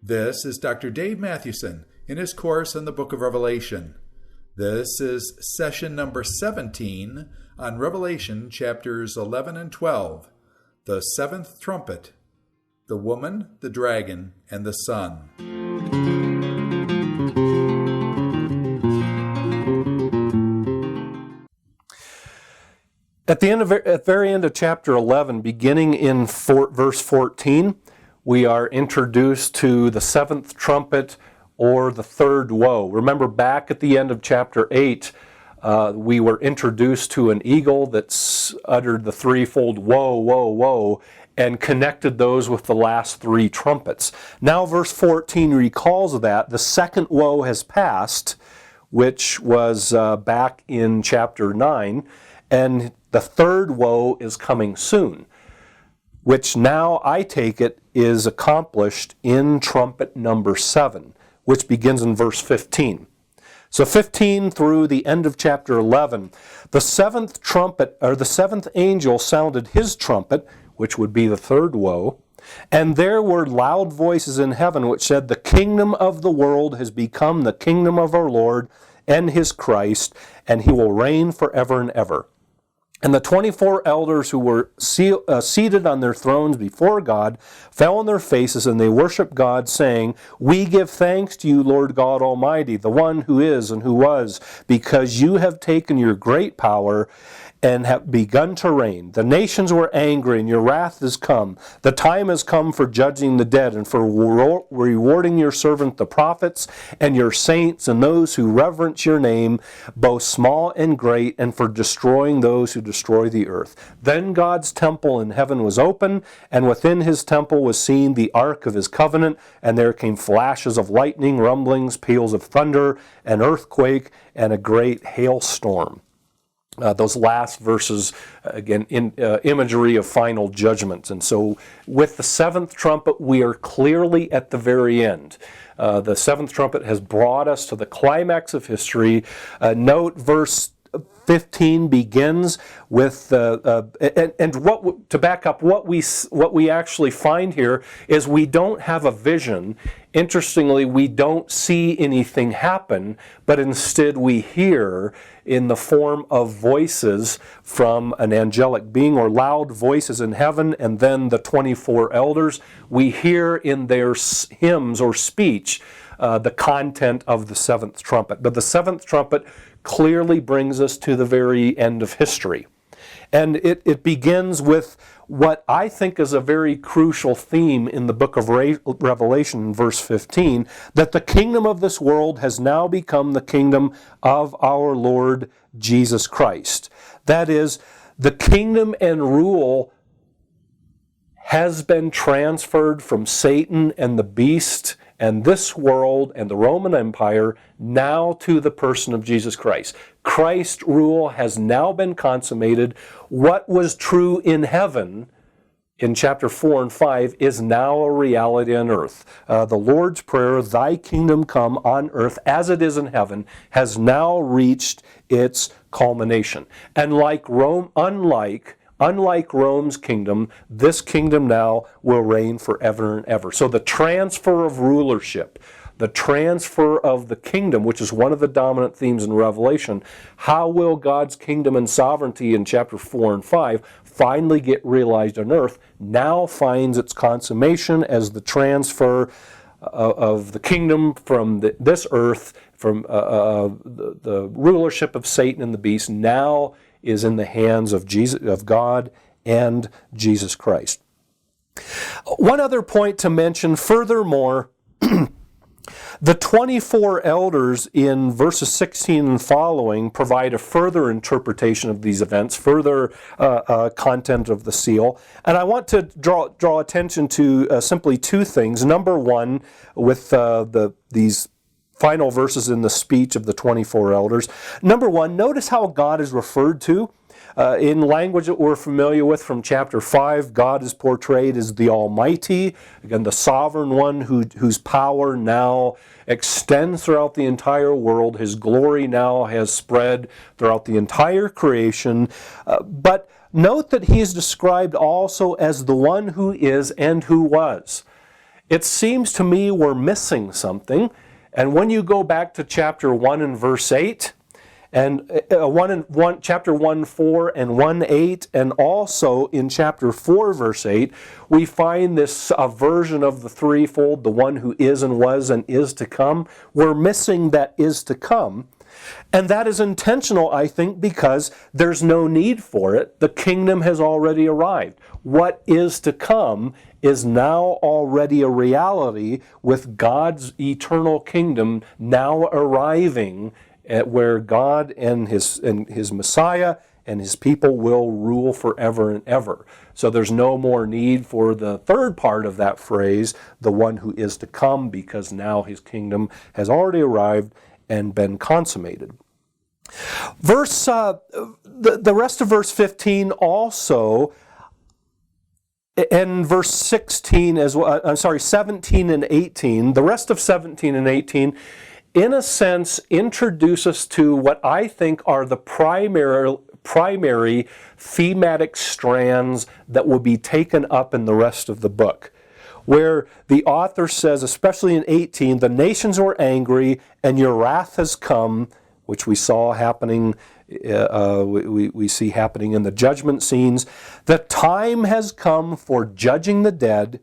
This is Dr. Dave Mathewson in his course on the book of Revelation. This is session number 17 on Revelation chapters 11 and 12, the seventh trumpet, the woman, the dragon, and the sun. At the very end of chapter 11, beginning in verse 14, we are introduced to the seventh trumpet, or the third woe. Remember, back at the end of chapter 8, we were introduced to an eagle that uttered the threefold woe, woe, woe, and connected those with the last three trumpets. Now verse 14 recalls that. The second woe has passed, which was back in chapter 9, and the third woe is coming soon, which now I take it is accomplished in trumpet number 7, which begins in verse 15. So 15 through the end of chapter 11, the seventh trumpet, or the seventh angel sounded his trumpet, which would be the third woe, and there were loud voices in heaven which said, "The kingdom of the world has become the kingdom of our Lord and his Christ, and he will reign forever and ever." And the 24 elders who were seated on their thrones before God fell on their faces, and they worshiped God, saying, "We give thanks to you, Lord God Almighty, the one who is and who was, because you have taken your great power and have begun to reign. The nations were angry, and your wrath is come. The time has come for judging the dead, and for rewarding your servant the prophets, and your saints, and those who reverence your name, both small and great, and for destroying those who destroy the earth." Then God's temple in heaven was open, and within his temple was seen the ark of his covenant, and there came flashes of lightning, rumblings, peals of thunder, an earthquake, and a great hailstorm. Those last verses, again, imagery of final judgment. And so with the seventh trumpet, we are clearly at the very end. The seventh trumpet has brought us to the climax of history. Note verse 15 begins with to back up, what we actually find here is we don't have a vision. Interestingly, we don't see anything happen, but instead we hear in the form of voices from an angelic being, or loud voices in heaven, and then the 24 elders. We hear in their hymns or speech the content of the seventh trumpet. But the seventh trumpet clearly brings us to the very end of history. And it begins with what I think is a very crucial theme in the book of Revelation, verse 15, that the kingdom of this world has now become the kingdom of our Lord Jesus Christ. That is, the kingdom and rule has been transferred from Satan and the beast and this world and the Roman Empire now to the person of Jesus Christ. Christ's rule has now been consummated. What was true in heaven in chapter 4 and 5 is now a reality on earth. The Lord's Prayer, "Thy kingdom come on earth as it is in heaven," has now reached its culmination. And like Rome, Unlike Rome's kingdom, this kingdom now will reign forever and ever. So the transfer of rulership, the transfer of the kingdom, which is one of the dominant themes in Revelation, how will God's kingdom and sovereignty in chapter 4 and 5 finally get realized on earth, now finds its consummation as the transfer of the kingdom from this earth, from the rulership of Satan and the beast, now is in the hands of God and Jesus Christ. One other point to mention, furthermore, the 24 elders in verses 16 and following provide a further interpretation of these events, further content of the seal. And I want to draw attention to simply two things. Number one, with these final verses in the speech of the 24 elders. Number one, notice how God is referred to. In language that we're familiar with from chapter 5, God is portrayed as the Almighty, again, the Sovereign One whose power now extends throughout the entire world. His glory now has spread throughout the entire creation. But note that he is described also as the one who is and who was. It seems to me we're missing something. And when you go back to chapter 1 and verse 8, and chapter 1:4 and 1:8, and also in chapter 4 verse 8, we find this version of the threefold, the one who is and was and is to come. We're missing that is to come. And that is intentional, I think, because there's no need for it. The kingdom has already arrived. What is to come is now already a reality, with God's eternal kingdom now arriving at where God and his Messiah and his people will rule forever and ever. So there's no more need for the third part of that phrase, the one who is to come, because now his kingdom has already arrived and been consummated. The rest of verse 15 also, and verse 16 as well, 17 and 18, the rest of 17 and 18, in a sense, introduce us to what I think are the primary thematic strands that will be taken up in the rest of the book, where the author says, especially in 18, the nations were angry and your wrath has come, which we saw happening, we see happening in the judgment scenes. The time has come for judging the dead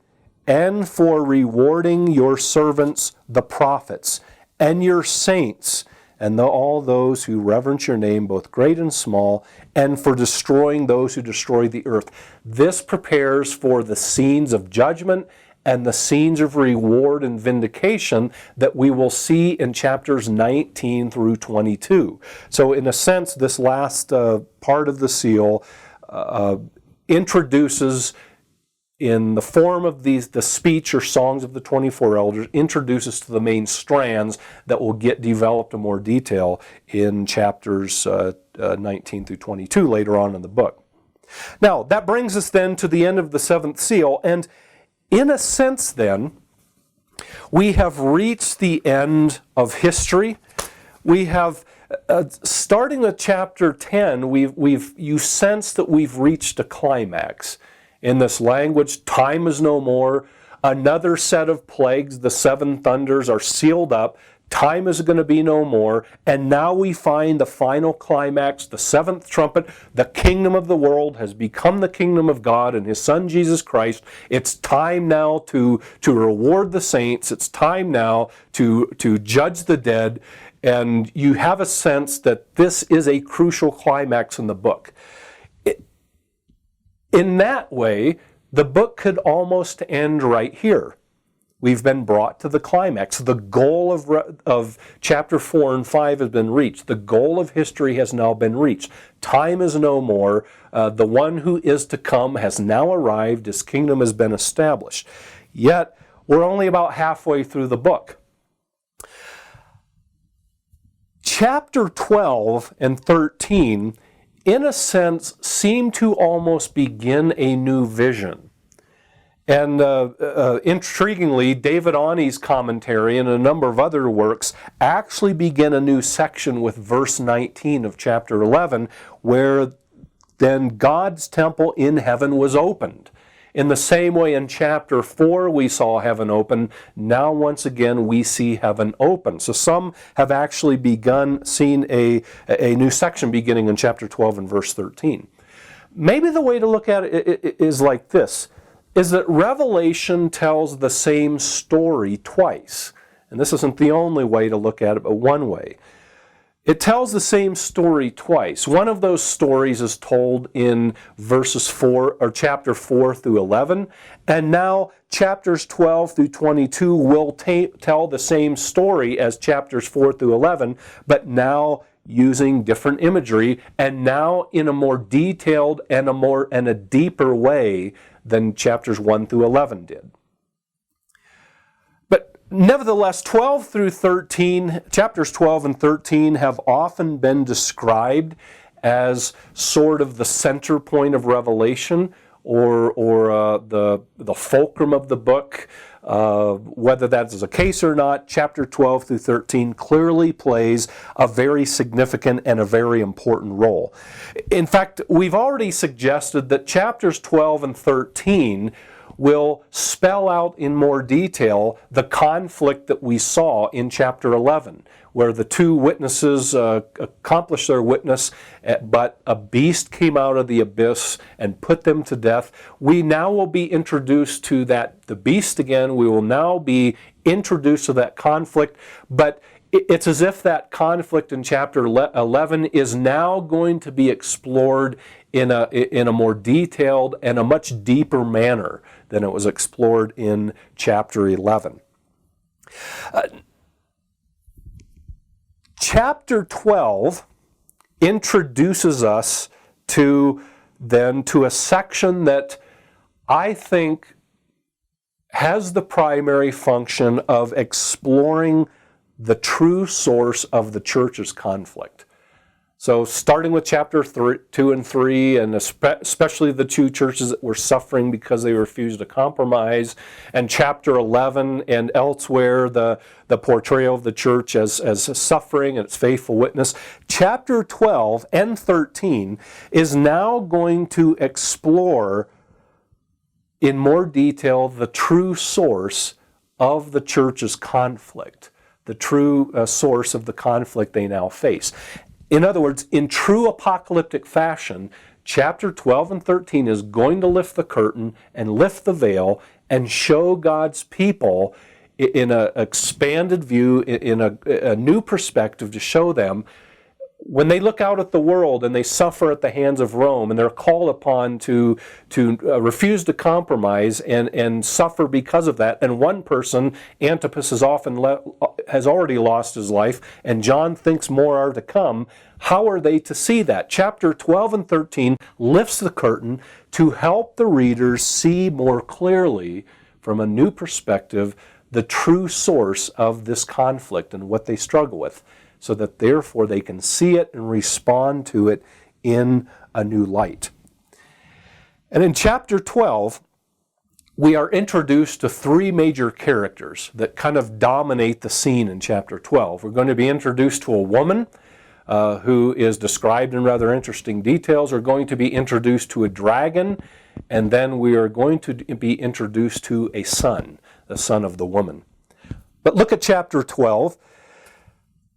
and for rewarding your servants, the prophets, and your saints, and all those who reverence your name, both great and small, and for destroying those who destroy the earth. This prepares for the scenes of judgment and the scenes of reward and vindication that we will see in chapters 19 through 22. So in a sense, this last part of the seal introduces, in the form of the speech or songs of the 24 elders, introduces to the main strands that will get developed in more detail in chapters 19 through 22 later on in the book. Now, that brings us then to the end of the seventh seal, and in a sense then, we have reached the end of history. We have, starting with chapter 10, you sense that we've reached a climax. In this language, time is no more. Another set of plagues, the seven thunders, are sealed up. Time is going to be no more. And now we find the final climax, the seventh trumpet. The kingdom of the world has become the kingdom of God and his Son Jesus Christ. It's time now to reward the saints. It's time now to judge the dead. And you have a sense that this is a crucial climax in the book. In that way, the book could almost end right here. We've been brought to the climax. The goal of chapter 4 and 5 has been reached. The goal of history has now been reached. Time is no more. The one who is to come has now arrived. His kingdom has been established. Yet, we're only about halfway through the book. Chapter 12 and 13, in a sense, seem to almost begin a new vision. And intriguingly, David Awney's commentary and a number of other works actually begin a new section with verse 19 of chapter 11, where then God's temple in heaven was opened. In the same way in chapter 4 we saw heaven open, now once again we see heaven open. So some have actually seen a new section beginning in chapter 12 and verse 13. Maybe the way to look at it is like this, is that Revelation tells the same story twice. And this isn't the only way to look at it, but one way. It tells the same story twice. One of those stories is told in chapter 4 through 11, and now chapters 12 through 22 will tell the same story as chapters 4 through 11, but now using different imagery, and now in a more detailed and a deeper way than chapters 1 through 11 did. Nevertheless, chapters 12 and 13 have often been described as sort of the center point of Revelation, or the fulcrum of the book. Whether that is the case or not, chapter 12 through 13 clearly plays a very significant and a very important role. In fact, we've already suggested that chapters 12 and 13 will spell out in more detail the conflict that we saw in chapter 11, where the two witnesses accomplished their witness, but a beast came out of the abyss and put them to death. We now will be introduced to the beast again. We will now be introduced to that conflict, but it's as if that conflict in chapter 11 is now going to be explored in a more detailed and a much deeper manner than it was explored in chapter 11. Chapter 12 introduces us to a section that I think has the primary function of exploring the true source of the church's conflict. So starting with chapter 2 and 3, and especially the two churches that were suffering because they refused to compromise, and chapter 11 and elsewhere, the portrayal of the church as suffering and its faithful witness. Chapter 12 and 13 is now going to explore in more detail the true source of the church's conflict, the true source of the conflict they now face. In other words, in true apocalyptic fashion, chapter 12 and 13 is going to lift the curtain and lift the veil and show God's people in an expanded view, in a new perspective, to show them when they look out at the world and they suffer at the hands of Rome and they're called upon to refuse to compromise and suffer because of that. And one person, Antipas, has already lost his life, and John thinks more are to come. How are they to see that? Chapter 12 and 13 lifts the curtain to help the readers see more clearly, from a new perspective, the true source of this conflict and what they struggle with, so that therefore they can see it and respond to it in a new light. And in chapter 12, we are introduced to three major characters that kind of dominate the scene in chapter 12. We're going to be introduced to a woman who is described in rather interesting details. We're going to be introduced to a dragon, and then we are going to be introduced to a son, the son of the woman. But look at chapter 12.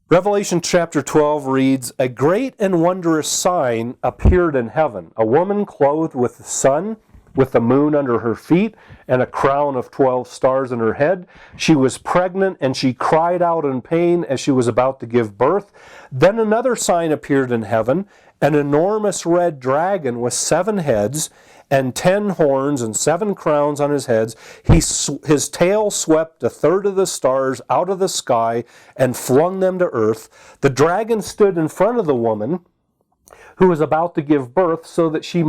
Revelation chapter 12 reads, "A great and wondrous sign appeared in heaven, a woman clothed with the sun, with the moon under her feet, and a crown of 12 stars in her head. She was pregnant, and she cried out in pain as she was about to give birth. Then another sign appeared in heaven, an enormous red dragon with 7 heads, and 10 horns and 7 crowns on his heads. His tail swept a third of the stars out of the sky and flung them to earth. The dragon stood in front of the woman who was about to give birth, so that he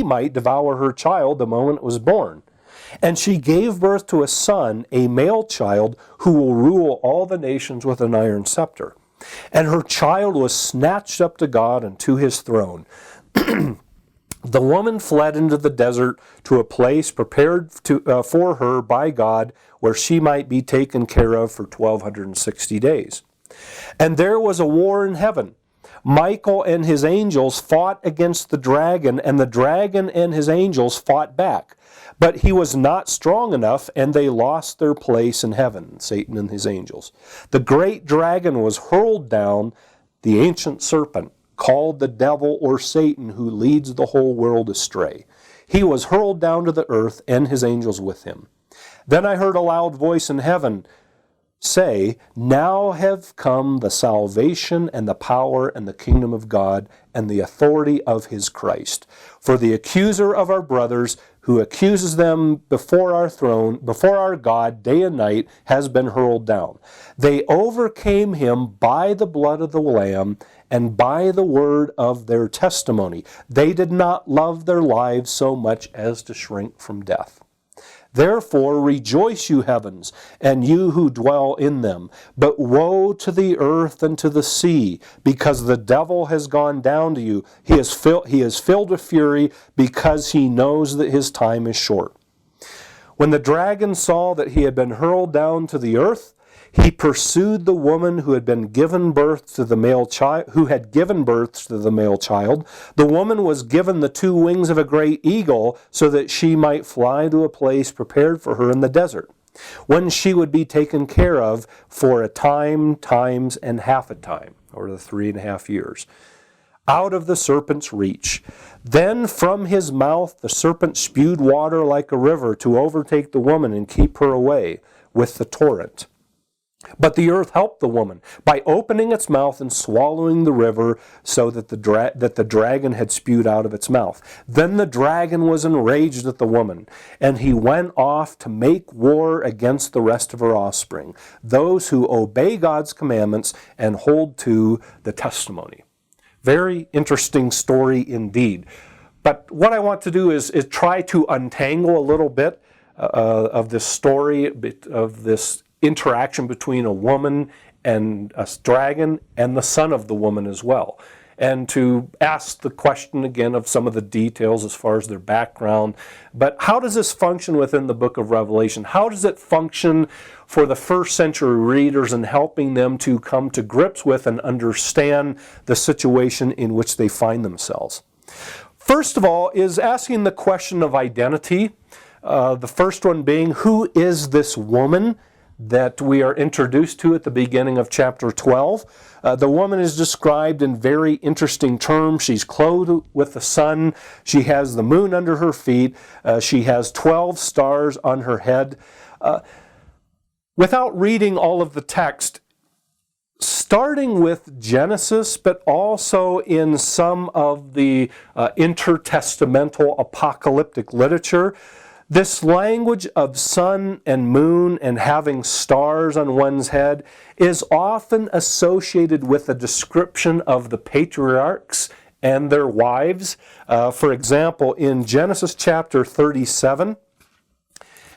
might devour her child the moment it was born. And she gave birth to a son, a male child, who will rule all the nations with an iron scepter. And her child was snatched up to God and to his throne. The woman fled into the desert to a place prepared for her by God, where she might be taken care of for 1260 days. And there was a war in heaven. Michael and his angels fought against the dragon, and the dragon and his angels fought back. But he was not strong enough, and they lost their place in heaven, Satan and his angels. The great dragon was hurled down, the ancient serpent, called the devil or Satan, who leads the whole world astray. He was hurled down to the earth, and his angels with him. Then I heard a loud voice in heaven say, "Now have come the salvation and the power and the kingdom of God and the authority of his Christ. For the accuser of our brothers, who accuses them before our throne, before our God, day and night, has been hurled down. They overcame him by the blood of the Lamb and by the word of their testimony. They did not love their lives so much as to shrink from death. Therefore rejoice, you heavens, and you who dwell in them. But woe to the earth and to the sea, because the devil has gone down to you. He is filled with fury, because he knows that his time is short. When the dragon saw that he had been hurled down to the earth, he pursued the woman who had given birth to the male child. The woman was given the 2 wings of a great eagle, so that she might fly to a place prepared for her in the desert, when she would be taken care of for a time, times, and half a time, or the 3.5 years, out of the serpent's reach. Then from his mouth the serpent spewed water like a river to overtake the woman and keep her away with the torrent. But the earth helped the woman by opening its mouth and swallowing the river, so that the dragon had spewed out of its mouth. Then the dragon was enraged at the woman, and he went off to make war against the rest of her offspring, those who obey God's commandments and hold to the testimony. Very interesting story indeed. But what I want to do is try to untangle a little bit of this story, of this interaction between a woman and a dragon and the son of the woman as well. And to ask the question again of some of the details as far as their background. But how does this function within the book of Revelation? How does it function for the first century readers in helping them to come to grips with and understand the situation in which they find themselves? First of all is asking the question of identity. The first one being, who is this woman that we are introduced to at the beginning of chapter 12. The woman is described in very interesting terms. She's clothed with the sun. She has the moon under her feet. She has 12 stars on her head. Without reading all of the text, starting with Genesis, but also in some of the intertestamental apocalyptic literature, this language of sun and moon and having stars on one's head is often associated with a description of the patriarchs and their wives. For example, in Genesis chapter 37,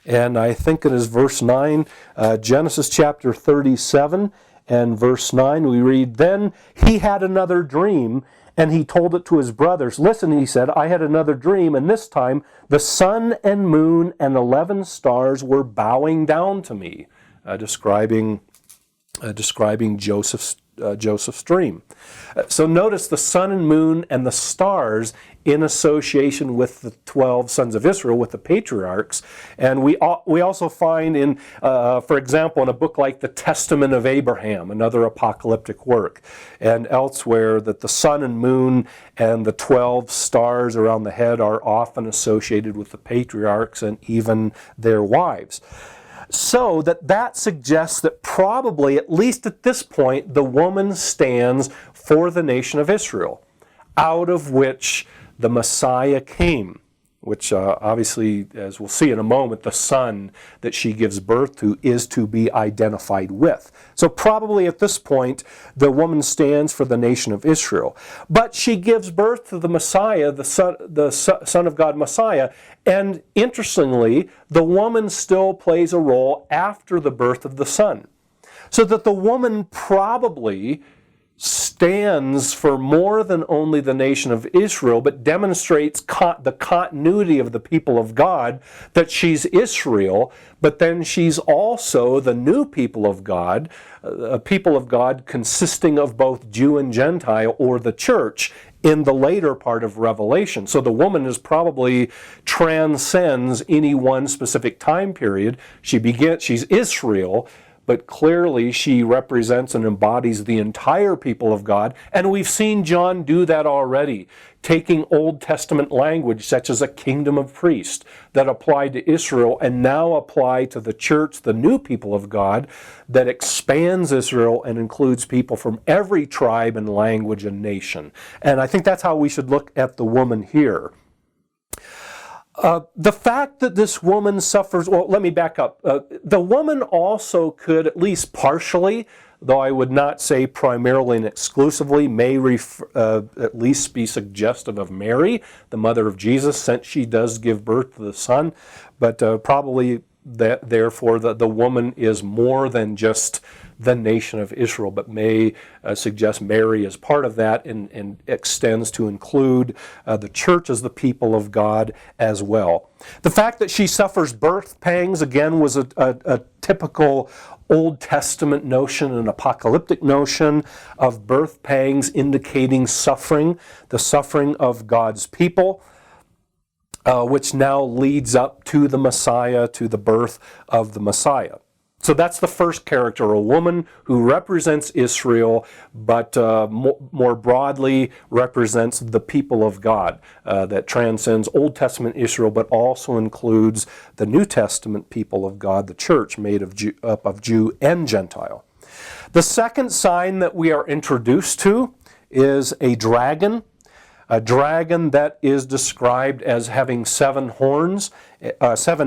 and I think it is verse 9, Genesis chapter 37 and verse 9, we read, "Then he had another dream, and he told it to his brothers. Listen," he said, "I had another dream, and this time the sun and moon and 11 stars were bowing down to me," describing Joseph's dream. So notice the sun and moon and the stars in association with the 12 sons of Israel, with the patriarchs. And we also find in, for example, in a book like the Testament of Abraham, another apocalyptic work, and elsewhere, that the sun and moon and the 12 stars around the head are often associated with the patriarchs and even their wives. So that suggests that probably, at least at this point, the woman stands for the nation of Israel, out of which the Messiah came, which obviously, as we'll see in a moment, the son that she gives birth to is to be identified with. So probably at this point, the woman stands for the nation of Israel. But she gives birth to the Messiah, the Son of God Messiah, and interestingly, the woman still plays a role after the birth of the Son. So that the woman probably stands for more than only the nation of Israel, but demonstrates the continuity of the people of God, that she's Israel, but then she's also the new people of God, a people of God consisting of both Jew and Gentile, or the church, in the later part of Revelation. So the woman probably transcends any one specific time period. She's Israel, but clearly she represents and embodies the entire people of God. And we've seen John do that already, taking Old Testament language such as a kingdom of priests that applied to Israel and now apply to the church, the new people of God, that expands Israel and includes people from every tribe and language and nation. And I think that's how we should look at the woman here. The fact that this woman suffers, well, let me back up. The woman also could, at least partially, though I would not say primarily and exclusively, may at least be suggestive of Mary, the mother of Jesus, since she does give birth to the Son. But probably therefore the woman is more than just the nation of Israel, but may suggest Mary as part of that and extends to include the church as the people of God as well. The fact that she suffers birth pangs, again, was a typical Old Testament notion, an apocalyptic notion of birth pangs indicating suffering, the suffering of God's people, which now leads up to the Messiah, to the birth of the Messiah. So that's the first character, a woman who represents Israel, but more broadly represents the people of God, that transcends Old Testament Israel, but also includes the New Testament people of God, the church made up of Jew and Gentile. The second sign that we are introduced to is a dragon that is described as having 7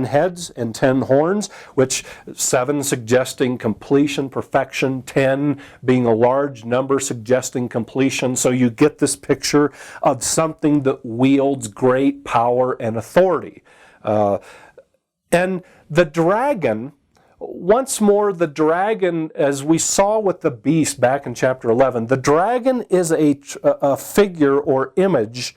heads and 10 horns, which 7 suggesting completion, perfection, 10 being a large number suggesting completion. So you get this picture of something that wields great power and authority. And the dragon, once more, the dragon, as we saw with the beast back in chapter 11, the dragon is a figure or image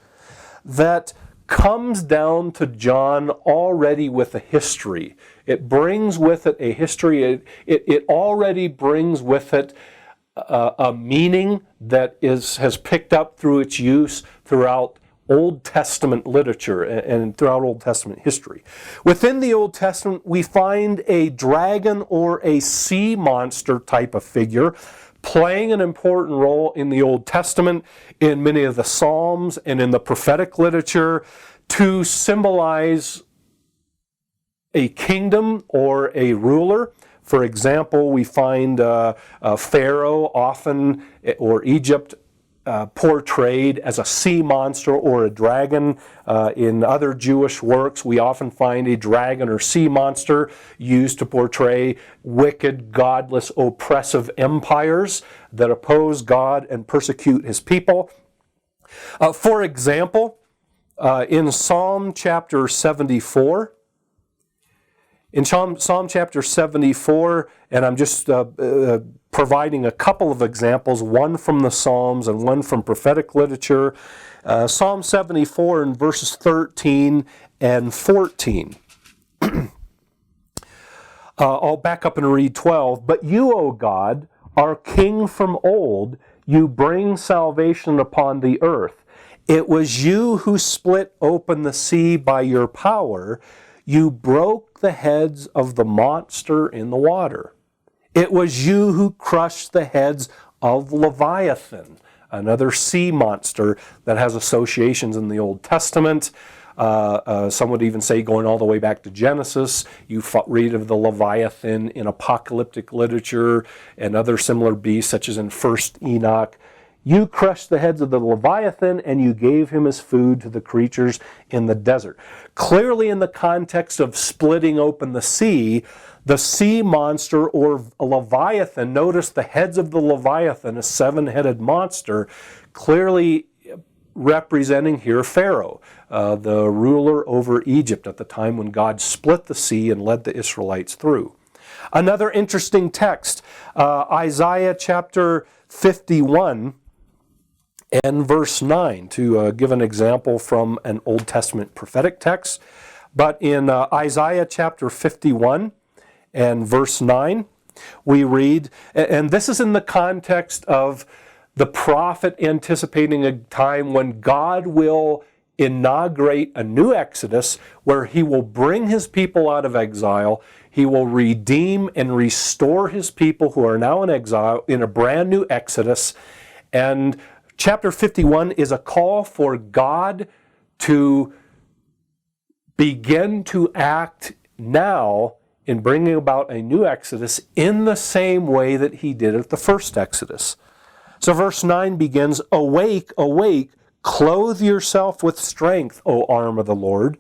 that comes down to John already with a history. It brings with it a history. It already brings with it a meaning that has picked up through its use throughout Old Testament literature and throughout Old Testament history. Within the Old Testament, we find a dragon or a sea monster type of figure playing an important role in the Old Testament, in many of the Psalms and in the prophetic literature, to symbolize a kingdom or a ruler. For example, we find Pharaoh often, or Egypt, portrayed as a sea monster or a dragon. In other Jewish works, we often find a dragon or sea monster used to portray wicked, godless, oppressive empires that oppose God and persecute His people. For example, in Psalm chapter 74, in Psalm chapter 74, and I'm just providing a couple of examples, one from the Psalms and one from prophetic literature. Psalm 74 in verses 13 and 14. I'll back up and read 12. But you, O God, are king from old. You bring salvation upon the earth. It was you who split open the sea by your power. You broke the heads of the monster in the water. It was you who crushed the heads of Leviathan, another sea monster that has associations in the Old Testament. Some would even say, going all the way back to Genesis, you read of the Leviathan in apocalyptic literature and other similar beasts, such as in 1st Enoch. You crushed the heads of the Leviathan, and you gave him as food to the creatures in the desert. Clearly, in the context of splitting open the sea monster or a Leviathan, notice the heads of the Leviathan, a 7-headed monster, clearly representing here Pharaoh, the ruler over Egypt at the time when God split the sea and led the Israelites through. Another interesting text, Isaiah chapter 51 and verse 9, to give an example from an Old Testament prophetic text. But in Isaiah chapter 51 and verse 9, we read, and this is in the context of the prophet anticipating a time when God will inaugurate a new Exodus where He will bring His people out of exile. He will redeem and restore His people who are now in exile in a brand new Exodus. And chapter 51 is a call for God to begin to act now in bringing about a new Exodus in the same way that He did at the first Exodus. So verse 9 begins, "Awake, awake, clothe yourself with strength, O arm of the Lord.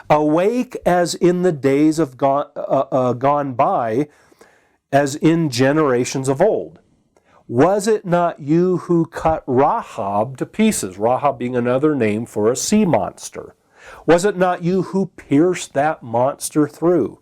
Awake as in the days of gone by, as in generations of old." was it not you who cut Rahab to pieces? Rahab being another name for a sea monster. Was it not you who pierced that monster through?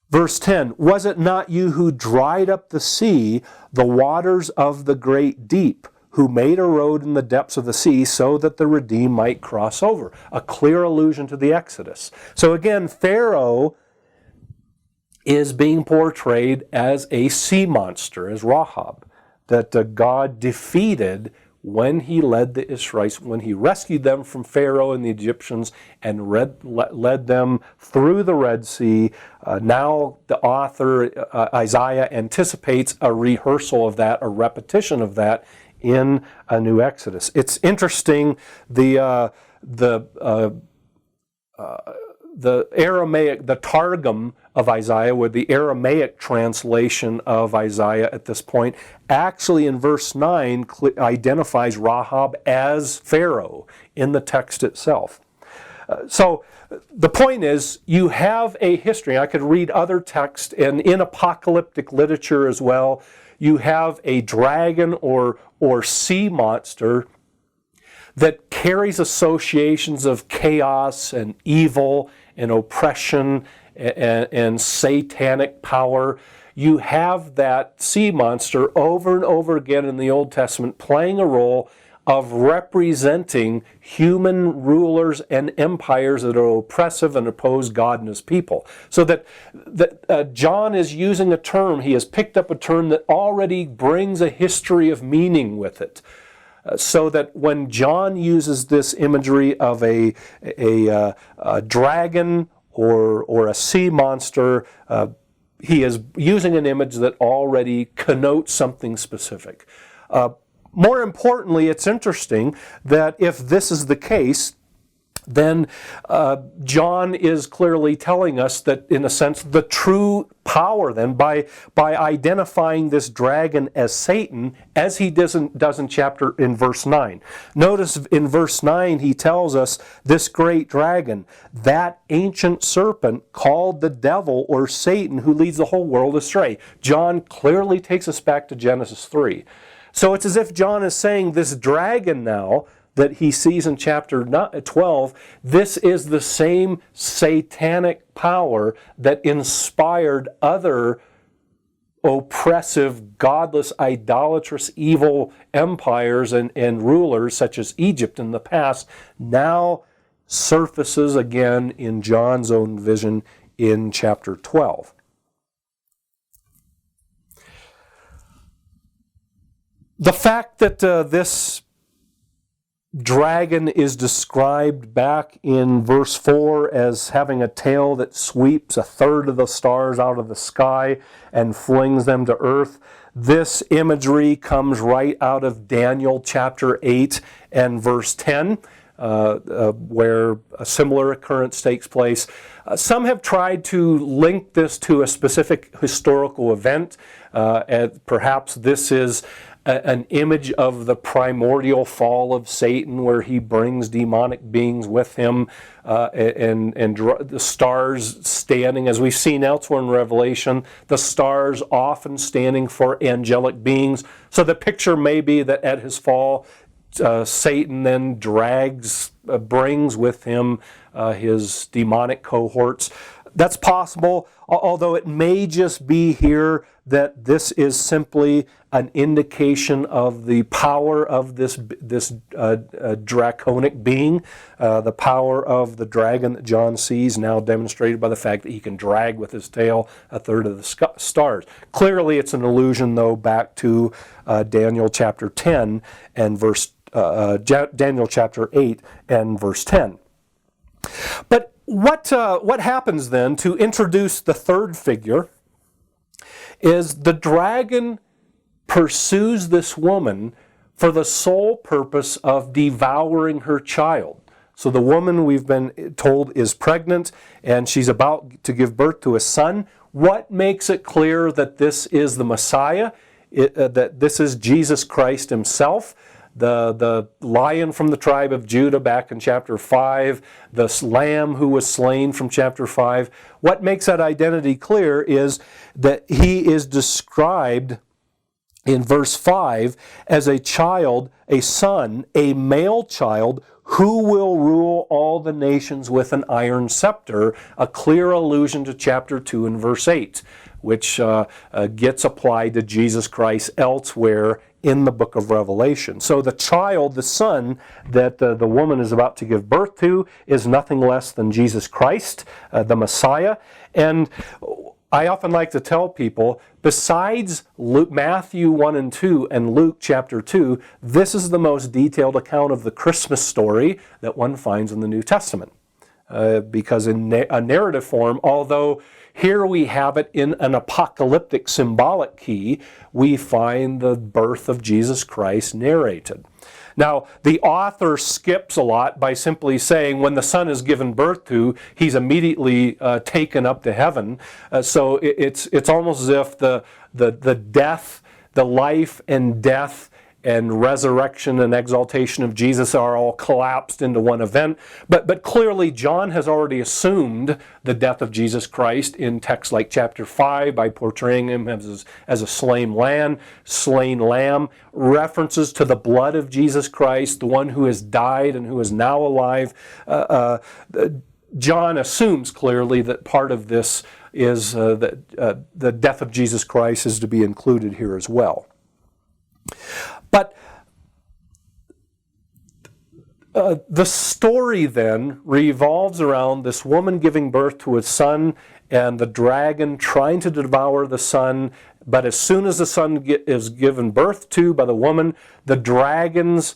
Verse 10, was it not you who dried up the sea, the waters of the great deep, who made a road in the depths of the sea so that the redeemed might cross over? A clear allusion to the Exodus. So again, Pharaoh is being portrayed as a sea monster, as Rahab, that God defeated when he led the Israelites, when he rescued them from Pharaoh and the Egyptians and led them through the Red Sea. Now the author, Isaiah, anticipates a rehearsal of that, a repetition of that in a new Exodus. It's interesting, the Aramaic, the Targum of Isaiah, or the Aramaic translation of Isaiah at this point, actually in verse 9 identifies Rahab as Pharaoh in the text itself. So the point is, you have a history. I could read other texts, and in apocalyptic literature as well, you have a dragon or sea monster that carries associations of chaos and evil and oppression and satanic power. You have that sea monster over and over again in the Old Testament playing a role of representing human rulers and empires that are oppressive and oppose God and his people. So that John is using a term, he has picked up a term that already brings a history of meaning with it. So that when John uses this imagery of a dragon or a sea monster, he is using an image that already connotes something specific. More importantly, it's interesting that if this is the case, then John is clearly telling us that, in a sense, the true power then, by identifying this dragon as Satan, as he does in verse 9. Notice in verse 9 he tells us this great dragon, that ancient serpent called the devil or Satan, who leads the whole world astray. John clearly takes us back to Genesis 3. So it's as if John is saying this dragon now that he sees in chapter 12, this is the same satanic power that inspired other oppressive, godless, idolatrous, evil empires and rulers such as Egypt in the past, now surfaces again in John's own vision in chapter 12. The fact that this dragon is described back in verse 4 as having a tail that sweeps a third of the stars out of the sky and flings them to earth. This imagery comes right out of Daniel chapter 8 and verse 10, where a similar occurrence takes place. Some have tried to link this to a specific historical event. Perhaps this is an image of the primordial fall of Satan, where he brings demonic beings with him, and the stars standing, as we've seen elsewhere in Revelation, the stars often standing for angelic beings. So the picture may be that at his fall, Satan then brings with him his demonic cohorts. That's possible, although it may just be here that this is simply an indication of the power of this draconic being, the power of the dragon that John sees, now demonstrated by the fact that he can drag with his tail a third of the stars. Clearly, it's an allusion, though, back to Daniel chapter 10 and Daniel chapter 8 and verse 10. But what happens then to introduce the third figure is the dragon pursues this woman for the sole purpose of devouring her child. So the woman, we've been told, is pregnant and she's about to give birth to a son. What makes it clear that this is the Messiah, that this is Jesus Christ himself? The lion from the tribe of Judah back in chapter 5, the lamb who was slain from chapter 5. What makes that identity clear is that he is described in verse 5, as a child, a son, a male child, who will rule all the nations with an iron scepter, a clear allusion to chapter 2 and verse 8, which gets applied to Jesus Christ elsewhere in the book of Revelation. So the child, the son that the woman is about to give birth to is nothing less than Jesus Christ, the Messiah. And I often like to tell people, besides Matthew 1 and 2 and Luke chapter 2, this is the most detailed account of the Christmas story that one finds in the New Testament. Because in a narrative form, although here we have it in an apocalyptic symbolic key, we find the birth of Jesus Christ narrated. Now, the author skips a lot by simply saying when the Son is given birth to, he's immediately taken up to heaven. So it's almost as if the death, the life and death and resurrection and exaltation of Jesus are all collapsed into one event. But clearly John has already assumed the death of Jesus Christ in texts like chapter 5 by portraying him as a slain lamb, references to the blood of Jesus Christ, the one who has died and who is now alive. John assumes clearly that part of this is that the death of Jesus Christ is to be included here as well. But the story then revolves around this woman giving birth to a son and the dragon trying to devour the son. But as soon as the son is given birth to by the woman, the dragon's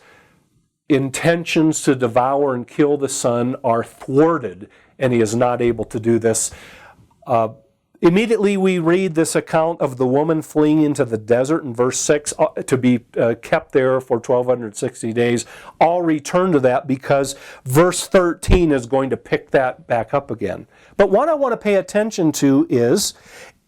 intentions to devour and kill the son are thwarted, and he is not able to do this. Immediately we read this account of the woman fleeing into the desert in verse 6 to be kept there for 1260 days. I'll return to that because verse 13 is going to pick that back up again. But what I want to pay attention to is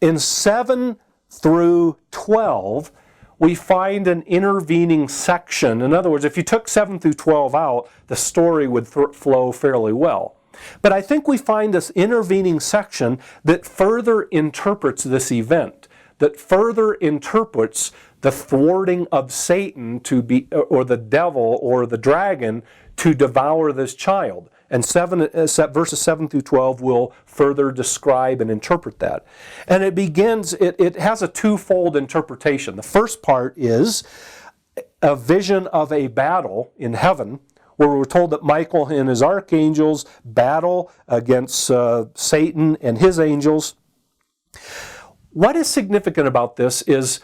in 7 through 12, we find an intervening section. In other words, if you took 7 through 12 out, the story would flow fairly well. But I think we find this intervening section that further interprets this event, that further interprets the thwarting of Satan to be, or the devil or the dragon to devour this child. And verses 7 through 12 will further describe and interpret that. And it begins, it has a twofold interpretation. The first part is a vision of a battle in heaven, where we're told that Michael and his archangels battle against Satan and his angels. What is significant about this is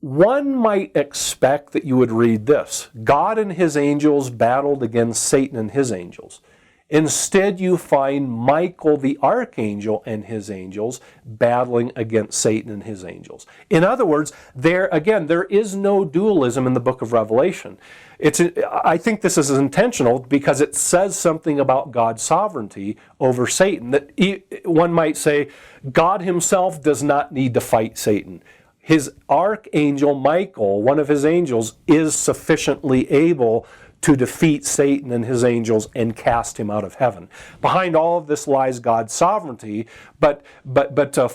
one might expect that you would read this: God and his angels battled against Satan and his angels. Instead, you find Michael the archangel and his angels battling against Satan and his angels. In other words, there is no dualism in the book of Revelation. I think this is intentional because it says something about God's sovereignty over Satan. That one might say God himself does not need to fight Satan. His archangel Michael, one of his angels, is sufficiently able to defeat Satan and his angels and cast him out of heaven. Behind all of this lies God's sovereignty, but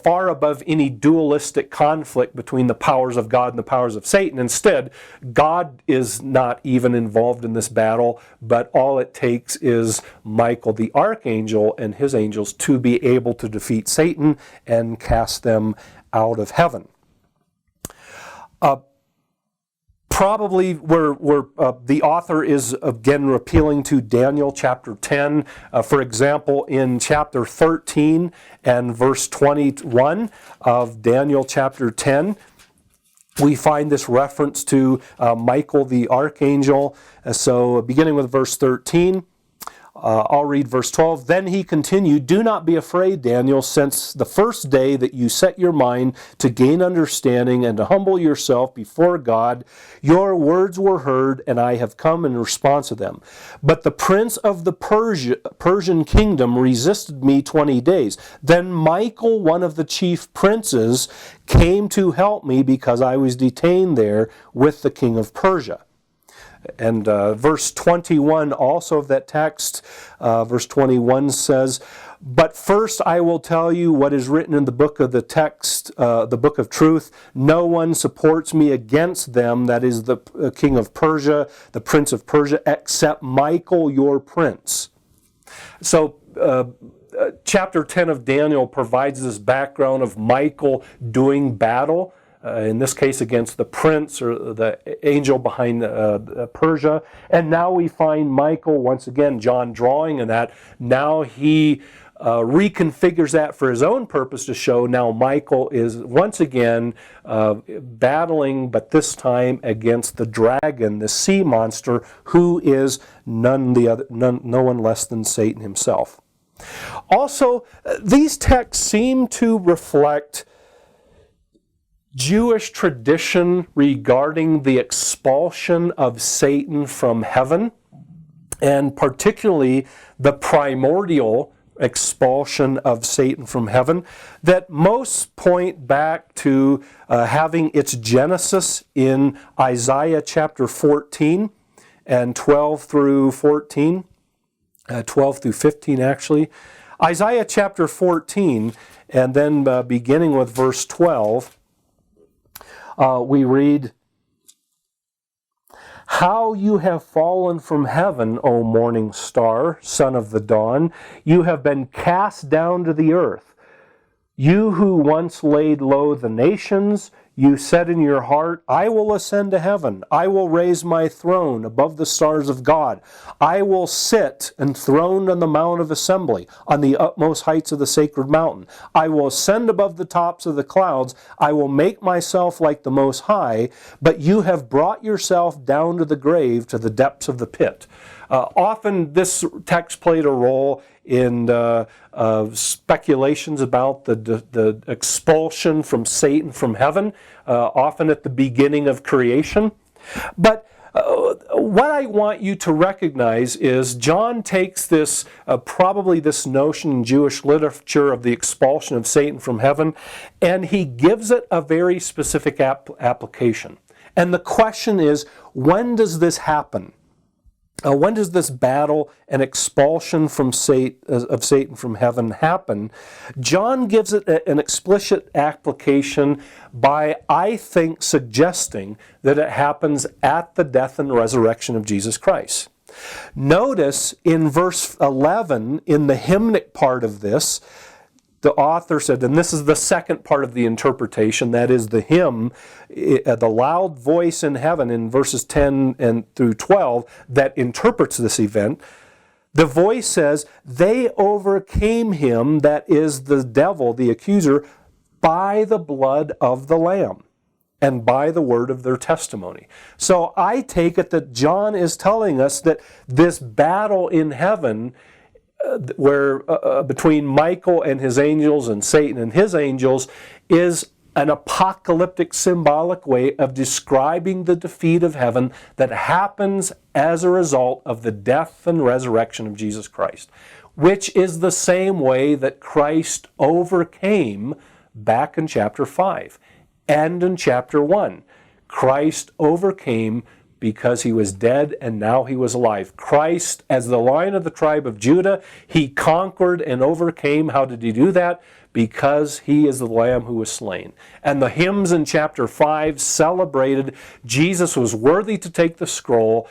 far above any dualistic conflict between the powers of God and the powers of Satan. Instead, God is not even involved in this battle, but all it takes is Michael the archangel and his angels to be able to defeat Satan and cast them out of heaven. Probably where the author is again appealing to Daniel chapter 10. For example, in chapter 13 and verse 21 of Daniel chapter 10, we find this reference to Michael the archangel. So beginning with verse 13, I'll read verse 12. Then he continued, "Do not be afraid, Daniel, since the first day that you set your mind to gain understanding and to humble yourself before God, your words were heard, and I have come in response to them. But the prince of the Persian kingdom resisted me 20 days. Then Michael, one of the chief princes, came to help me because I was detained there with the king of Persia." And verse 21 also of that text, verse 21 says, "But first I will tell you what is written in the book of the text, the book of truth. No one supports me against them, that is the king of Persia, the prince of Persia, except Michael your prince." So chapter 10 of Daniel provides this background of Michael doing battle, in this case against the prince or the angel behind Persia. And now we find Michael, once again, John drawing on that. Now he reconfigures that for his own purpose to show now Michael is once again battling, but this time against the dragon, the sea monster, who is no one less than Satan himself. Also, these texts seem to reflect Jewish tradition regarding the expulsion of Satan from heaven, and particularly the primordial expulsion of Satan from heaven, that most point back to having its genesis in Isaiah chapter 14 and 12 through 14. 12 through 15 actually. Isaiah chapter 14, and then beginning with verse 12, we read, "How you have fallen from heaven, O morning star, son of the dawn. You have been cast down to the earth. You who once laid low the nations, you said in your heart, I will ascend to heaven. I will raise my throne above the stars of God. I will sit enthroned on the mount of assembly, on the utmost heights of the sacred mountain. I will ascend above the tops of the clouds. I will make myself like the Most High, but you have brought yourself down to the grave, to the depths of the pit." Often this text played a role in speculations about the expulsion from Satan from heaven, often at the beginning of creation. But what I want you to recognize is John takes this, probably this notion in Jewish literature of the expulsion of Satan from heaven, and he gives it a very specific application. And the question is, when does this happen? When does this battle and expulsion of Satan from heaven happen? John gives it an explicit application by, I think, suggesting that it happens at the death and resurrection of Jesus Christ. Notice in verse 11, in the hymnic part of this, the author said, and this is the second part of the interpretation, that is the hymn, the loud voice in heaven in verses 10 and through 12 that interprets this event. The voice says, "They overcame him," that is the devil, the accuser, "by the blood of the Lamb and by the word of their testimony." So I take it that John is telling us that this battle in heaven, where between Michael and his angels and Satan and his angels, is an apocalyptic symbolic way of describing the defeat of heaven that happens as a result of the death and resurrection of Jesus Christ, which is the same way that Christ overcame back in chapter 5 and in chapter 1. Christ overcame because he was dead and now he was alive. Christ, as the Lion of the tribe of Judah, he conquered and overcame. How did he do that? Because he is the Lamb who was slain. And the hymns in chapter 5 celebrated Jesus was worthy to take the scroll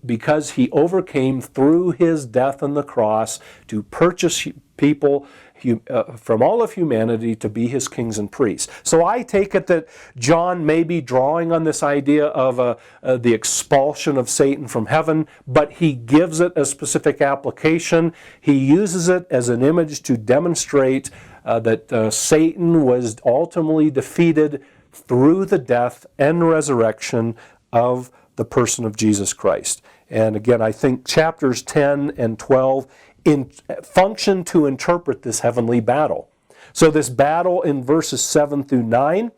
because he overcame through his death on the cross to purchase people from all of humanity to be his kings and priests. So I take it that John may be drawing on this idea of the expulsion of Satan from heaven, but he gives it a specific application. He uses it as an image to demonstrate that Satan was ultimately defeated through the death and resurrection of the person of Jesus Christ. And again, I think chapters 10 and 12 function to interpret this heavenly battle. So this battle in verses 7 through 9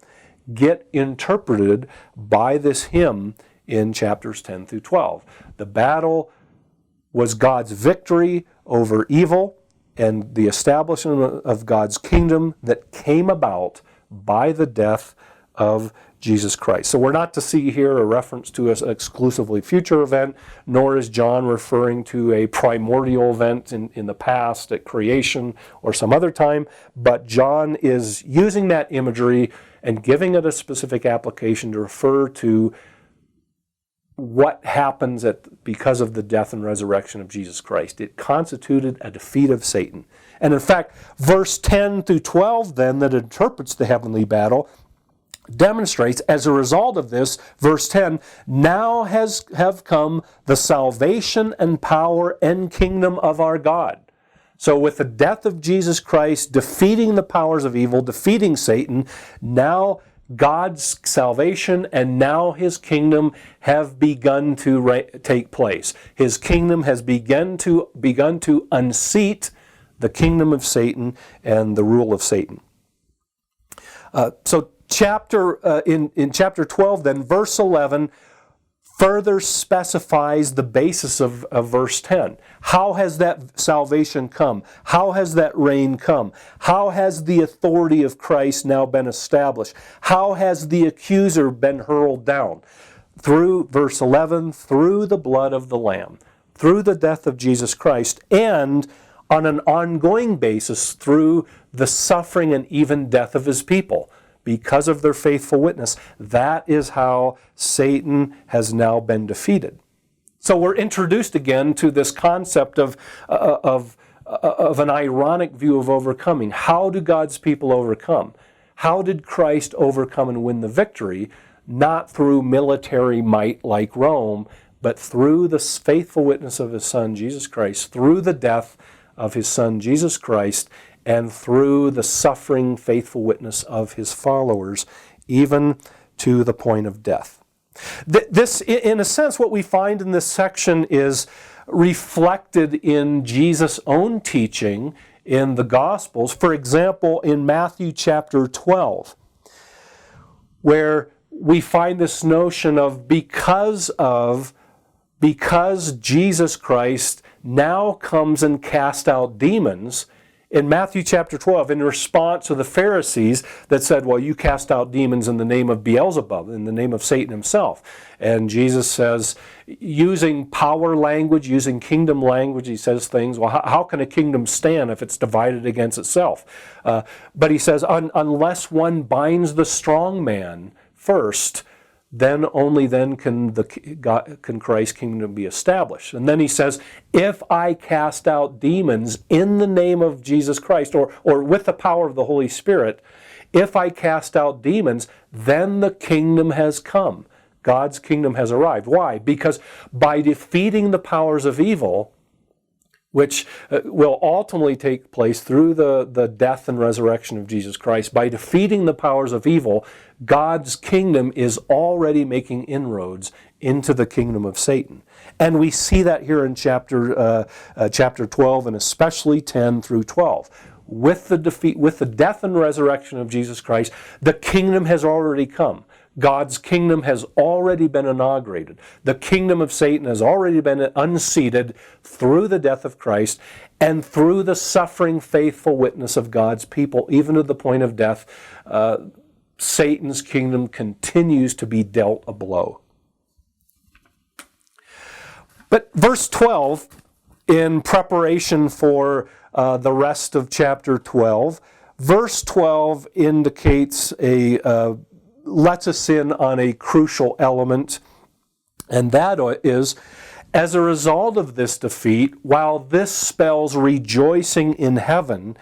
get interpreted by this hymn in chapters 10 through 12. The battle was God's victory over evil and the establishment of God's kingdom that came about by the death of Jesus Christ. So we're not to see here a reference to an exclusively future event, nor is John referring to a primordial event in the past at creation or some other time, but John is using that imagery and giving it a specific application to refer to what happens because of the death and resurrection of Jesus Christ. It constituted a defeat of Satan. And in fact, verse 10 through 12 then, that interprets the heavenly battle, demonstrates, as a result of this, verse 10, now have come the salvation and power and kingdom of our God. So with the death of Jesus Christ, defeating the powers of evil, defeating Satan, now God's salvation and now His kingdom have begun to take place. His kingdom has begun to unseat the kingdom of Satan and the rule of Satan. So in chapter 12 then, verse 11 further specifies the basis of verse 10. How has that salvation come? How has that reign come? How has the authority of Christ now been established? How has the accuser been hurled down? Through, verse 11, through the blood of the Lamb, through the death of Jesus Christ, and on an ongoing basis through the suffering and even death of His people. Because of their faithful witness, that is how Satan has now been defeated. So we're introduced again to this concept of an ironic view of overcoming. How do God's people overcome? How did Christ overcome and win the victory? Not through military might like Rome, but through the faithful witness of His Son, Jesus Christ, through the death of His Son, Jesus Christ, and through the suffering, faithful witness of His followers, even to the point of death. This, in a sense, what we find in this section is reflected in Jesus' own teaching in the Gospels. For example, in Matthew chapter 12, where we find this notion of because Jesus Christ now comes and casts out demons. In Matthew chapter 12, in response to the Pharisees that said, well, you cast out demons in the name of Beelzebub, in the name of Satan himself. And Jesus says, using power language, using kingdom language, He says things, well, how can a kingdom stand if it's divided against itself? But He says, unless one binds the strong man first, then only then can Christ's kingdom be established. And then He says, if I cast out demons in the name of Jesus Christ, or with the power of the Holy Spirit, if I cast out demons, then the kingdom has come. God's kingdom has arrived. Why? Because by defeating the powers of evil, which will ultimately take place through the death and resurrection of Jesus Christ, by defeating the powers of evil, God's kingdom is already making inroads into the kingdom of Satan. And we see that here in chapter 12, and especially 10 through 12. With the death and resurrection of Jesus Christ, the kingdom has already come. God's kingdom has already been inaugurated. The kingdom of Satan has already been unseated through the death of Christ and through the suffering, faithful witness of God's people, even to the point of death. Satan's kingdom continues to be dealt a blow. But verse 12, in preparation for the rest of chapter 12, verse 12 indicates lets us in on a crucial element, and that is, as a result of this defeat, while this spells rejoicing in heaven,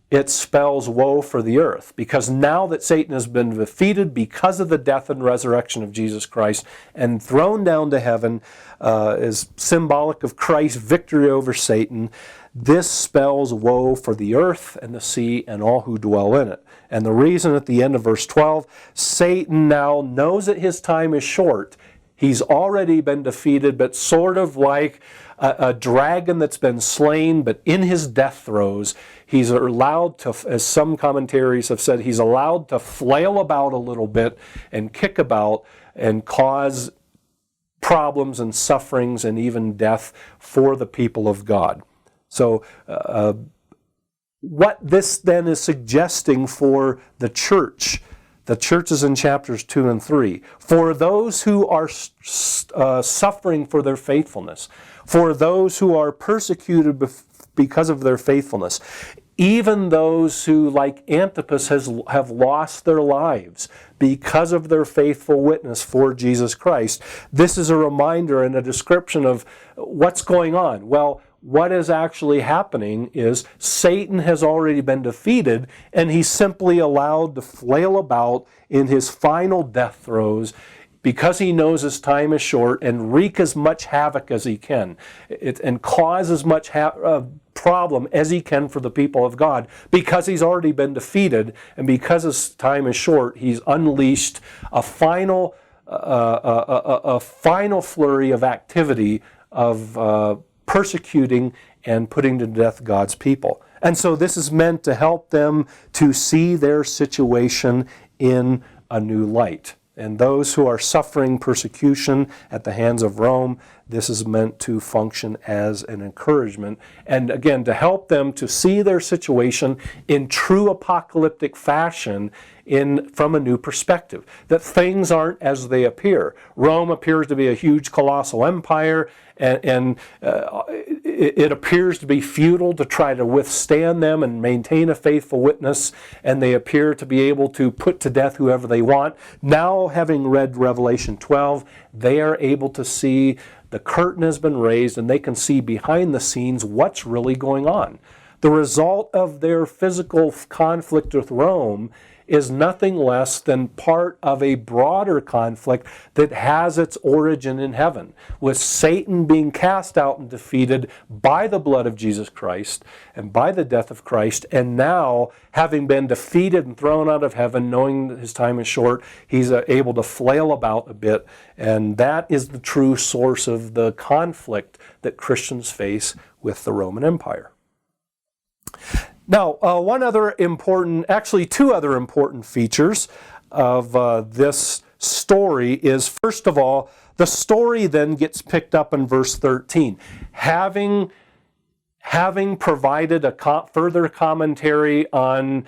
it spells woe for the earth. Because now that Satan has been defeated because of the death and resurrection of Jesus Christ and thrown down to heaven, is symbolic of Christ's victory over Satan, this spells woe for the earth and the sea and all who dwell in it. And the reason at the end of verse 12, Satan now knows that his time is short. He's already been defeated, but sort of like a dragon that's been slain, but in his death throes, he's allowed to, as some commentaries have said, he's allowed to flail about a little bit and kick about and cause problems and sufferings and even death for the people of God. So what this then is suggesting for the church, The churches in chapters 2 and 3. For those who are suffering for their faithfulness, for those who are persecuted because of their faithfulness, even those who, like Antipas, have lost their lives because of their faithful witness for Jesus Christ. This is a reminder and a description of what's going on. Well, what is actually happening is Satan has already been defeated, and he's simply allowed to flail about in his final death throes because he knows his time is short, and wreak as much havoc as he can and cause as much problem as he can for the people of God. Because he's already been defeated and because his time is short, he's unleashed a final flurry of activity of persecuting and putting to death God's people. And so this is meant to help them to see their situation in a new light. And those who are suffering persecution at the hands of Rome, this is meant to function as an encouragement. And again, to help them to see their situation in true apocalyptic fashion from a new perspective. That things aren't as they appear. Rome appears to be a huge colossal empire, and it appears to be futile to try to withstand them and maintain a faithful witness, and they appear to be able to put to death whoever they want. Now, having read Revelation 12, they are able to see the curtain has been raised, and they can see behind the scenes what's really going on. The result of their physical conflict with Rome is nothing less than part of a broader conflict that has its origin in heaven, with Satan being cast out and defeated by the blood of Jesus Christ and by the death of Christ, and now, having been defeated and thrown out of heaven, knowing that his time is short, he's able to flail about a bit, and that is the true source of the conflict that Christians face with the Roman Empire. Now, two other important features of this story is, first of all, the story then gets picked up in verse 13. Having provided a further commentary on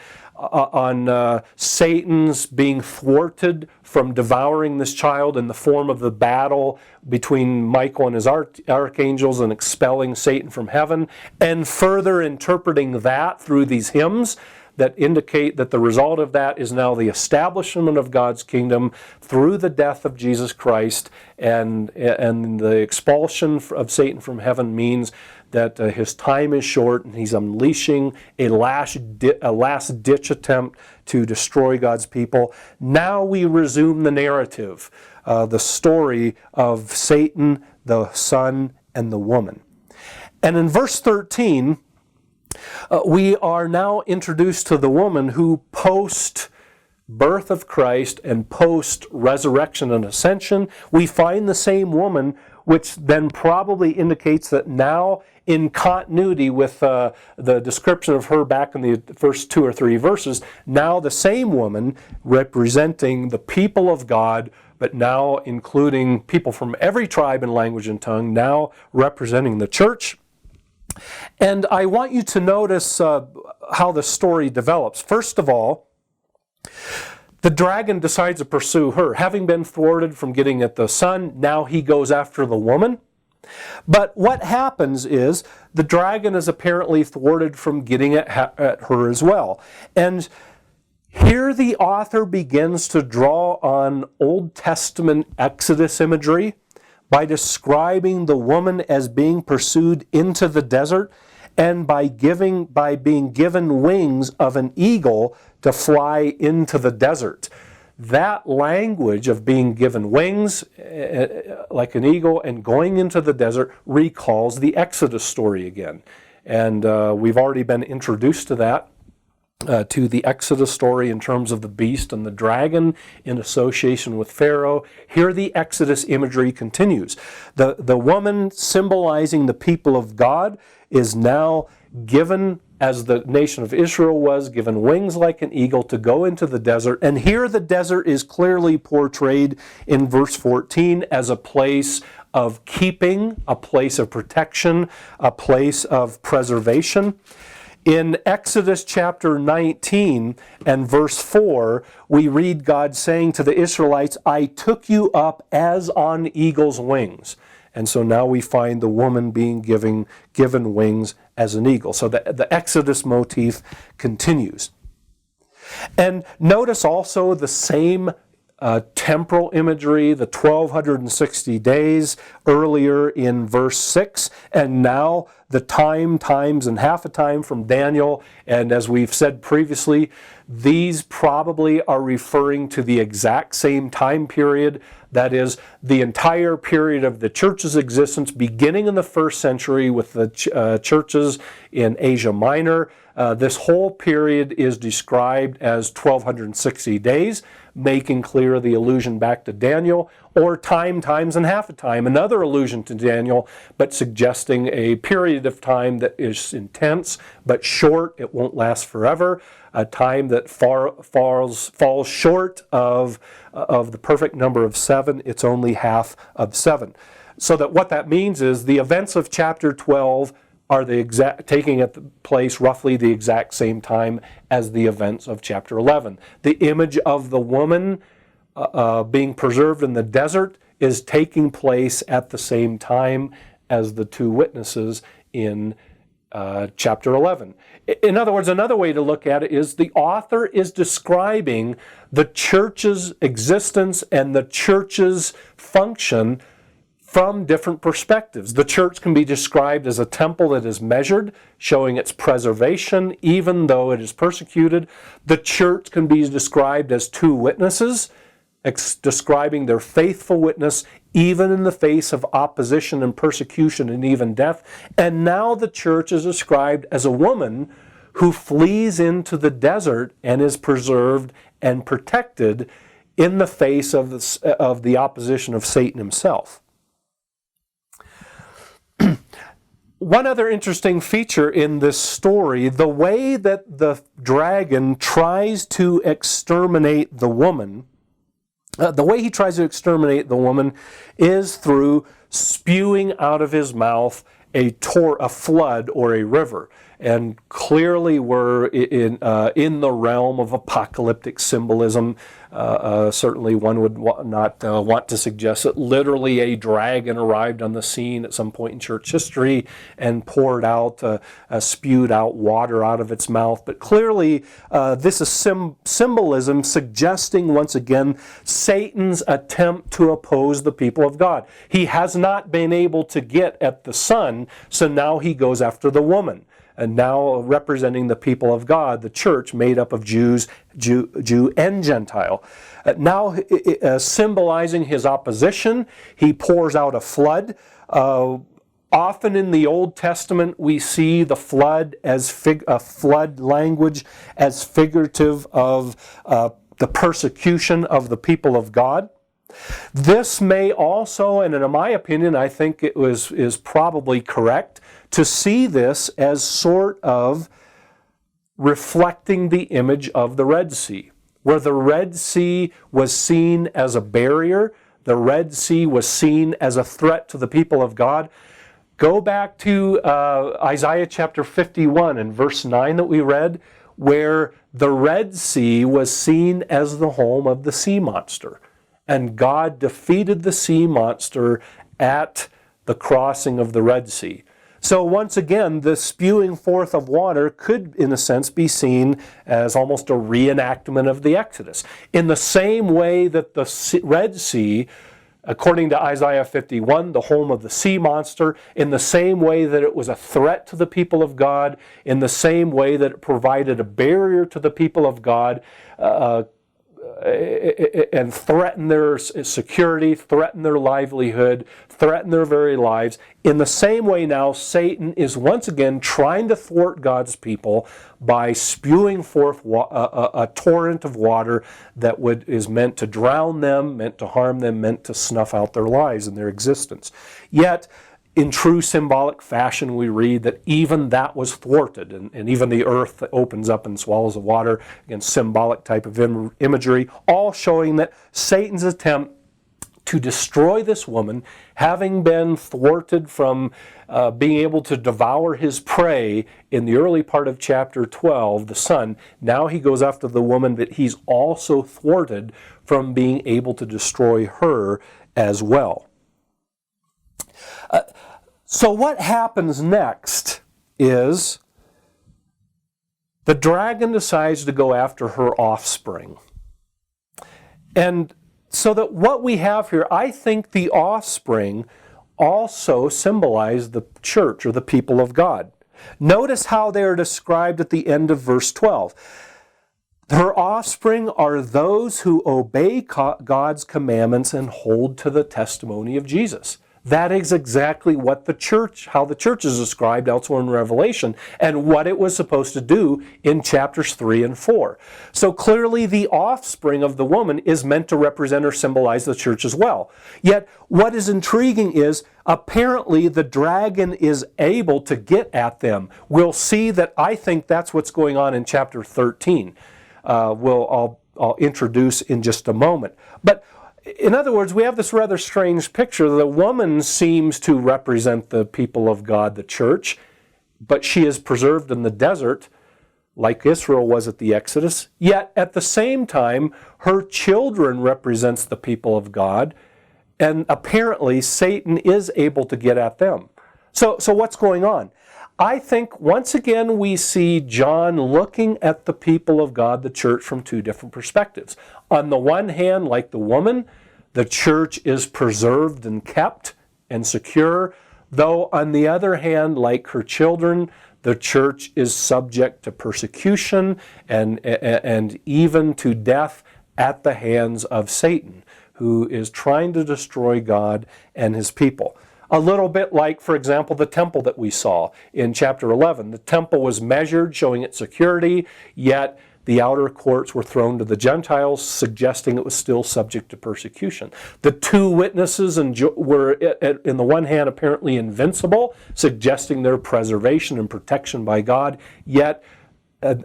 Satan's being thwarted from devouring this child in the form of the battle between Michael and his archangels and expelling Satan from heaven, and further interpreting that through these hymns that indicate that the result of that is now the establishment of God's kingdom through the death of Jesus Christ, and the expulsion of Satan from heaven means that his time is short and he's unleashing a last-ditch attempt to destroy God's people. Now we resume the narrative, the story of Satan, the Son, and the woman. And in verse 13, we are now introduced to the woman who, post-birth of Christ and post-resurrection and ascension, we find the same woman, which then probably indicates that now, in continuity with the description of her back in the first 2 or 3 verses, now the same woman representing the people of God, but now including people from every tribe and language and tongue, now representing the church. And I want you to notice how the story develops. First of all, the dragon decides to pursue her. Having been thwarted from getting at the son, now he goes after the woman. But what happens is the dragon is apparently thwarted from getting at her as well. And here the author begins to draw on Old Testament Exodus imagery by describing the woman as being pursued into the desert, and by being given wings of an eagle to fly into the desert. That language of being given wings like an eagle and going into the desert recalls the Exodus story again. And we've already been introduced to that, to the Exodus story in terms of the beast and the dragon in association with Pharaoh. Here the Exodus imagery continues. The woman symbolizing the people of God is now given, as the nation of Israel was, given wings like an eagle to go into the desert. And here the desert is clearly portrayed in verse 14 as a place of keeping, a place of protection, a place of preservation. In Exodus chapter 19 and verse 4, we read God saying to the Israelites, I took you up as on eagle's wings. And so now we find the woman being given wings as an eagle. So the Exodus motif continues. And notice also the same temporal imagery, the 1260 days earlier in verse 6, and now the time, times, and half a time from Daniel. And as we've said previously, these probably are referring to the exact same time period. That is, the entire period of the church's existence, beginning in the first century with the churches in Asia Minor. This whole period is described as 1260 days, making clear the allusion back to Daniel, or time, times, and half a time, another allusion to Daniel, but suggesting a period of time that is intense but short. It won't last forever. A time that falls short of the perfect number of 7. It's only half of 7. So that what that means is the events of chapter 12 are taking place roughly the exact same time as the events of chapter 11. The image of the woman being preserved in the desert is taking place at the same time as the two witnesses in chapter 11. In other words, another way to look at it is the author is describing the church's existence and the church's function from different perspectives. The church can be described as a temple that is measured, showing its preservation even though it is persecuted. The church can be described as two witnesses, describing their faithful witness even in the face of opposition and persecution and even death. And now the church is described as a woman who flees into the desert and is preserved and protected in the face of the opposition of Satan himself. One other interesting feature in this story, the way that the dragon tries to exterminate the woman, is through spewing out of his mouth a flood or a river. And clearly we're in the realm of apocalyptic symbolism. Certainly one would not want to suggest that literally a dragon arrived on the scene at some point in church history and poured out, spewed out water out of its mouth. But clearly this is symbolism suggesting once again Satan's attempt to oppose the people of God. He has not been able to get at the Son, so now he goes after the woman. And now representing the people of God, the church made up of Jew and Gentile. Now symbolizing his opposition, he pours out a flood. Often in the Old Testament, we see the flood as flood language as figurative of the persecution of the people of God. This may also, and in my opinion, I think it is probably correct, to see this as sort of reflecting the image of the Red Sea, where the Red Sea was seen as a barrier, the Red Sea was seen as a threat to the people of God. Go back to Isaiah chapter 51 and verse 9 that we read, where the Red Sea was seen as the home of the sea monster. And God defeated the sea monster at the crossing of the Red Sea. So once again, the spewing forth of water could, in a sense, be seen as almost a reenactment of the Exodus. In the same way that the Red Sea, according to Isaiah 51, the home of the sea monster, in the same way that it was a threat to the people of God, in the same way that it provided a barrier to the people of God, and threaten their security, threaten their livelihood, threaten their very lives. In the same way now, Satan is once again trying to thwart God's people by spewing forth a torrent of water that is meant to drown them, meant to harm them, meant to snuff out their lives and their existence. Yet, in true symbolic fashion, we read that even that was thwarted, and even the earth that opens up and swallows the water, again, symbolic type of imagery, all showing that Satan's attempt to destroy this woman, having been thwarted from being able to devour his prey in the early part of chapter 12, the son. Now he goes after the woman, but he's also thwarted from being able to destroy her as well. So what happens next is the dragon decides to go after her offspring. And so that what we have here, I think the offspring also symbolize the church or the people of God. Notice how they are described at the end of verse 12. Her offspring are those who obey God's commandments and hold to the testimony of Jesus. That is exactly what the church, how the church is described elsewhere in Revelation, and what it was supposed to do in chapters 3 and 4. So clearly the offspring of the woman is meant to represent or symbolize the church as well. Yet what is intriguing is apparently the dragon is able to get at them. We'll see that. I think that's what's going on in chapter 13. I'll introduce in just a moment. But in other words, we have this rather strange picture. The woman seems to represent the people of God, the church, but she is preserved in the desert like Israel was at the Exodus. Yet at the same time, her children represents the people of God, and apparently Satan is able to get at them. So what's going on? I think once again we see John looking at the people of God, the church, from two different perspectives. On the one hand, like the woman, the church is preserved and kept and secure, though on the other hand, like her children, the church is subject to persecution and even to death at the hands of Satan, who is trying to destroy God and his people. A little bit like, for example, the temple that we saw in chapter 11. The temple was measured, showing its security, yet the outer courts were thrown to the Gentiles, suggesting it was still subject to persecution. The two witnesses were, in the one hand, apparently invincible, suggesting their preservation and protection by God, yet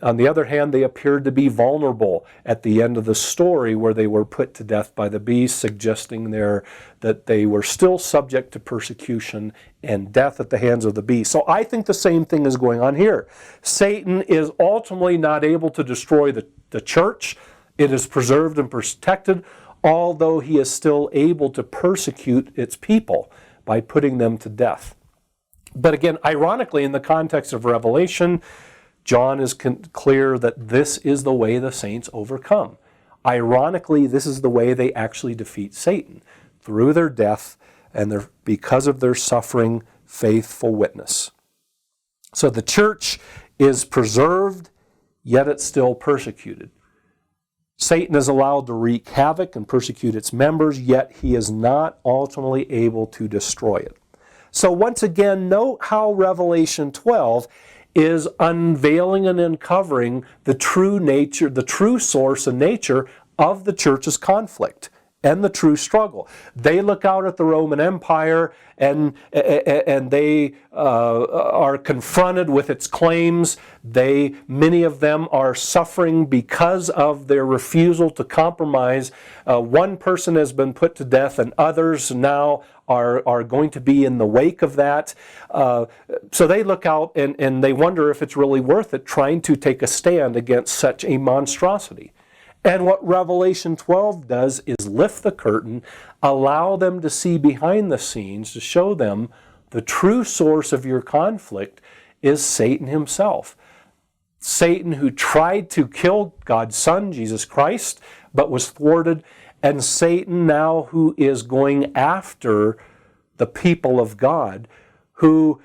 on the other hand, they appeared to be vulnerable at the end of the story where they were put to death by the beast, suggesting there that they were still subject to persecution and death at the hands of the beast. So I think the same thing is going on here. Satan is ultimately not able to destroy the church. It is preserved and protected, although he is still able to persecute its people by putting them to death. But again, ironically, in the context of Revelation, John is clear that this is the way the saints overcome. Ironically, this is the way they actually defeat Satan, through their death and because of their suffering, faithful witness. So the church is preserved, yet it's still persecuted. Satan is allowed to wreak havoc and persecute its members, yet he is not ultimately able to destroy it. So once again, note how Revelation 12 is unveiling and uncovering the true nature, the true source and nature of the church's conflict and the true struggle. They look out at the Roman Empire and they are confronted with its claims. Many of them are suffering because of their refusal to compromise. One person has been put to death, and others now are going to be in the wake of that. So they look out and they wonder if it's really worth it trying to take a stand against such a monstrosity. And what Revelation 12 does is lift the curtain, allow them to see behind the scenes, to show them the true source of your conflict is Satan himself. Satan, who tried to kill God's Son, Jesus Christ, but was thwarted, and Satan now who is going after the people of God, who,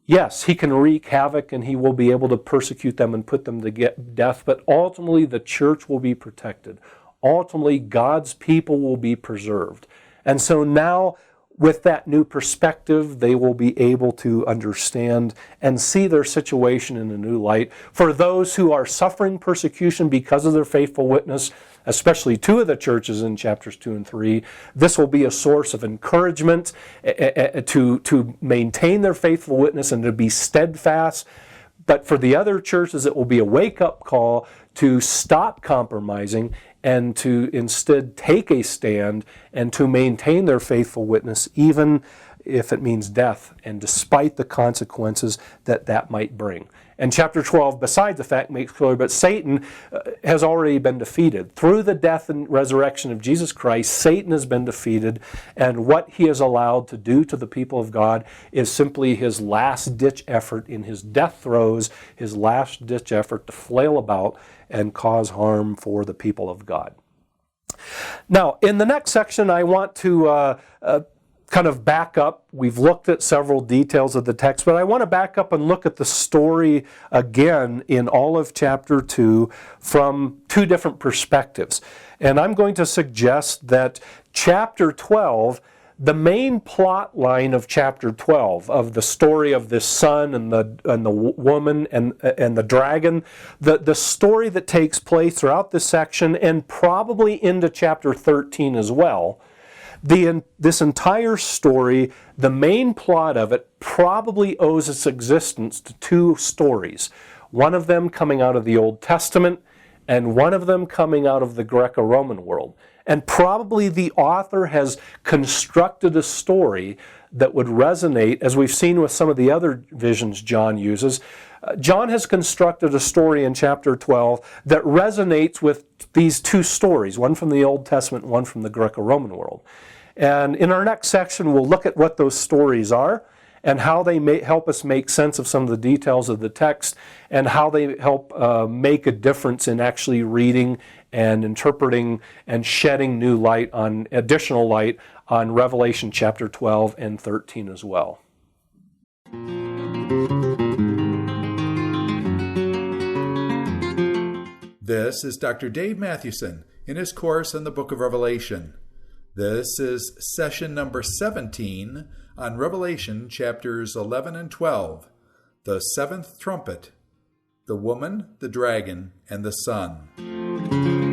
yes, he can wreak havoc and he will be able to persecute them and put them to death, but ultimately the church will be protected. Ultimately, God's people will be preserved. And so now, with that new perspective, they will be able to understand and see their situation in a new light. For those who are suffering persecution because of their faithful witness, especially two of the churches in chapters 2 and 3, this will be a source of encouragement to maintain their faithful witness and to be steadfast. But for the other churches, it will be a wake-up call to stop compromising and to instead take a stand and to maintain their faithful witness, even if it means death, and despite the consequences that might bring. And chapter 12, besides the fact, makes clear, but Satan has already been defeated. Through the death and resurrection of Jesus Christ, Satan has been defeated, and what he is allowed to do to the people of God is simply his last-ditch effort in his death throes, his last-ditch effort to flail about and cause harm for the people of God. Now, in the next section, I want to kind of back up. We've looked at several details of the text, but I want to back up and look at the story again in all of chapter 2 from two different perspectives. And I'm going to suggest that chapter 12, the main plot line of chapter 12, of the story of this son and the woman and the dragon, the story that takes place throughout this section and probably into chapter 13 as well, this entire story, the main plot of it, probably owes its existence to two stories. One of them coming out of the Old Testament, and one of them coming out of the Greco-Roman world. And probably the author has constructed a story that would resonate, as we've seen with some of the other visions John uses. John has constructed a story in chapter 12 that resonates with these two stories, one from the Old Testament and one from the Greco-Roman world. And in our next section, we'll look at what those stories are and how they may help us make sense of some of the details of the text and how they help make a difference in actually reading and interpreting and shedding additional light on Revelation chapter 12 and 13 as well. This is Dr. Dave Mathewson in his course on the book of Revelation. This is session number 17 on Revelation chapters 11 and 12, the seventh trumpet, the woman, the dragon, and the sun.